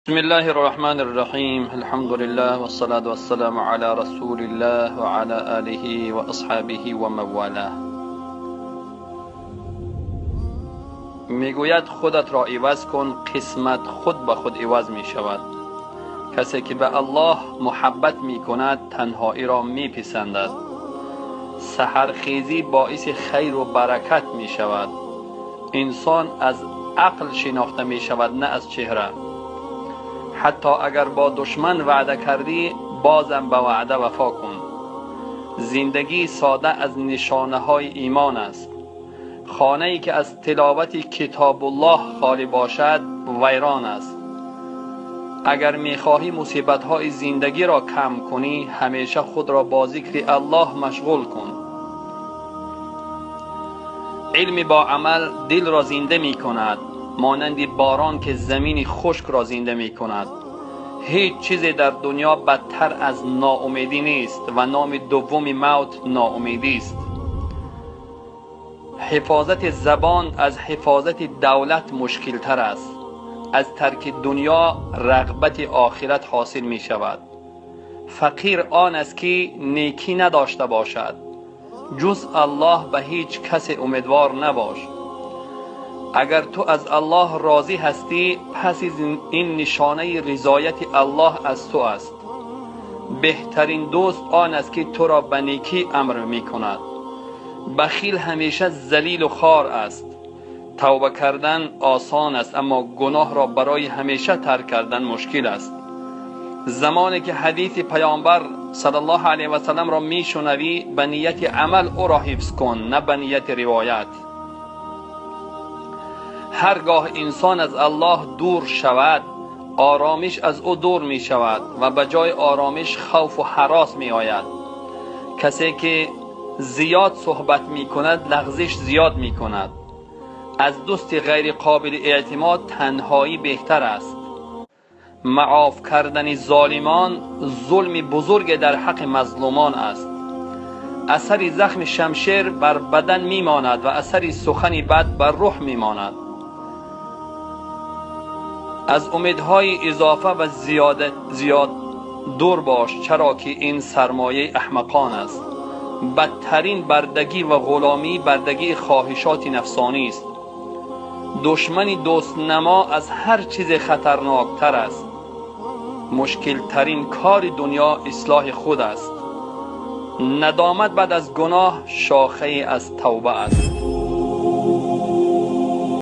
بسم الله الرحمن الرحیم. الحمد لله والصلاة والسلام على رسول الله وعلى آله واصحابه وموالاه. میگوید خودت را عوض کن، قسمت خود به خود عوض می شود. کسی که به الله محبت می کند تنهایی را می پسندد. سحرخیزی باعث خیر و برکت می شود. انسان از عقل شناخته می شود، نه از چهره. حتی اگر با دشمن وعده کردی بازم به وعده وفا کن. زندگی ساده از نشانه های ایمان است. خانه ای که از تلاوت کتاب الله خالی باشد ویران است. اگر میخواهی مصیبت های زندگی را کم کنی همیشه خود را با ذکر الله مشغول کن. علم با عمل دل را زنده می کند، مانند باران که زمین خشک را زنده می کند. هیچ چیزی در دنیا بدتر از ناامیدی نیست و نام دوم موت ناامیدی است. حفاظت زبان از حفاظت دولت مشکل تر است. از ترک دنیا رغبت آخرت حاصل می شود. فقیر آن است که نیکی نداشته باشد. جز الله به هیچ کس امیدوار نباش. اگر تو از الله راضی هستی پس این نشانه رضایت الله از تو است. بهترین دوست آن است که تو را به نیکی امر می کند. بخیل همیشه ذلیل و خوار است. توبه کردن آسان است اما گناه را برای همیشه ترک کردن مشکل است. زمانی که حدیث پیامبر صلی الله علیه و سلم را می شنوی به نیت عمل او را حفظ کن، نه به نیت روایت. هرگاه انسان از الله دور شود آرامش از او دور می شود و به جای آرامش خوف و هراس می آید. کسی که زیاد صحبت می کند لغزش زیاد می کند. از دوست غیر قابل اعتماد تنهایی بهتر است. معاف کردن ظالمان ظلم بزرگ در حق مظلومان است. اثر زخم شمشیر بر بدن می ماند و اثر سخن بد بر روح می ماند. از امیدهای اضافه و زیاد دور باش، چرا که این سرمایه احمقان است. بدترین بردگی و غلامی بردگی خواهشات نفسانی است. دشمن دوست نما از هر چیز خطرناکتر است. مشکل ترین کار دنیا اصلاح خود است. ندامت بعد از گناه شاخه از توبه است.